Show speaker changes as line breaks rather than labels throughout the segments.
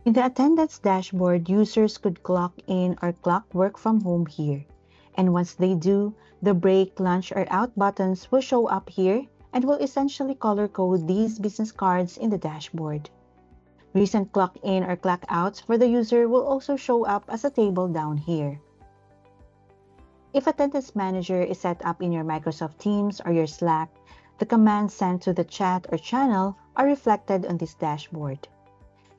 In the attendance dashboard, users could clock in or clock work from home here. And once they do, the break, lunch, or out buttons will show up here and will essentially color code these business cards in the dashboard. Recent clock in or clock outs for the user will also show up as a table down here. If Attendance Manager is set up in your Microsoft Teams or your Slack, the commands sent to the chat or channel are reflected on this dashboard.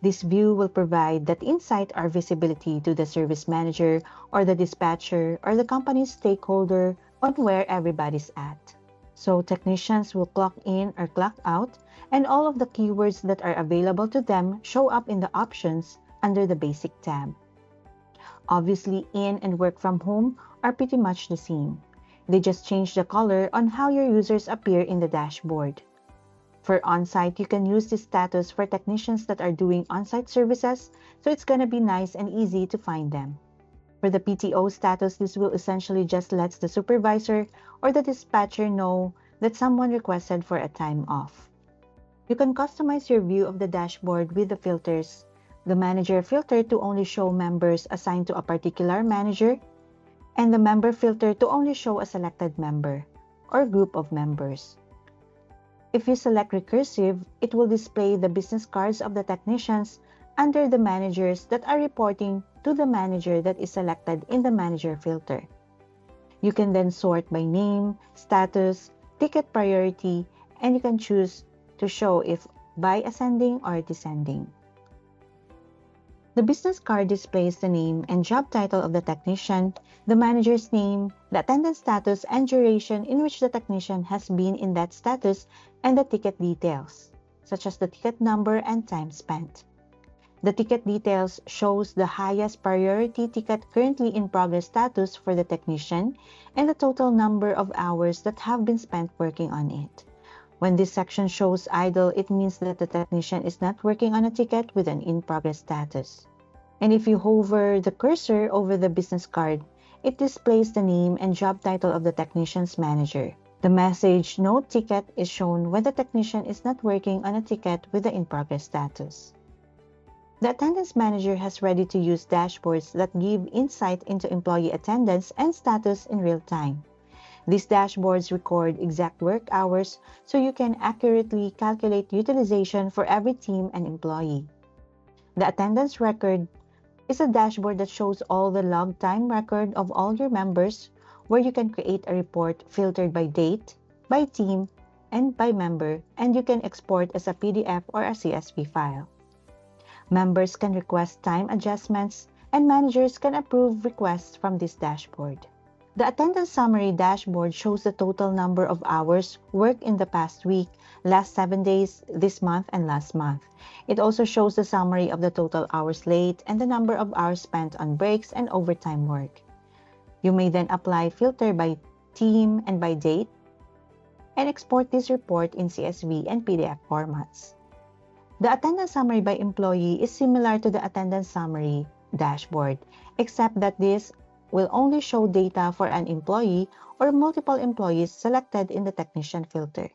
This view will provide that insight or visibility to the service manager or the dispatcher or the company's stakeholder on where everybody's at. So technicians will clock in or clock out, and all of the keywords that are available to them show up in the options under the Basic tab. Obviously, in and work from home are pretty much the same. They just change the color on how your users appear in the dashboard. For on-site, you can use this status for technicians that are doing on-site services, so it's gonna be nice and easy to find them. For the PTO status, this will essentially just let the supervisor or the dispatcher know that someone requested for a time off. You can customize your view of the dashboard with the filters. The manager filter to only show members assigned to a particular manager, and the member filter to only show a selected member or group of members. If you select recursive, it will display the business cards of the technicians under the managers that are reporting to the manager that is selected in the manager filter. You can then sort by name, status, ticket priority, and you can choose to show if by ascending or descending. The business card displays the name and job title of the technician, the manager's name, the attendance status and duration in which the technician has been in that status, and the ticket details, such as the ticket number and time spent. The ticket details shows the highest priority ticket currently in progress status for the technician and the total number of hours that have been spent working on it. When this section shows idle, it means that the technician is not working on a ticket with an in-progress status. And if you hover the cursor over the business card, it displays the name and job title of the technician's manager. The message "No ticket" is shown when the technician is not working on a ticket with the in-progress status. The Attendance Manager has ready-to-use dashboards that give insight into employee attendance and status in real time. These dashboards record exact work hours so you can accurately calculate utilization for every team and employee. The attendance record is a dashboard that shows all the log time record of all your members, where you can create a report filtered by date, by team, and by member, and you can export as a PDF or a CSV file. Members can request time adjustments, and managers can approve requests from this dashboard. The Attendance Summary dashboard shows the total number of hours worked in the past week, last 7 days, this month, and last month. It also shows the summary of the total hours late and the number of hours spent on breaks and overtime work. You may then apply filter by team and by date and export this report in CSV and PDF formats. The Attendance Summary by employee is similar to the Attendance Summary dashboard, except that this will only show data for an employee or multiple employees selected in the technician filter.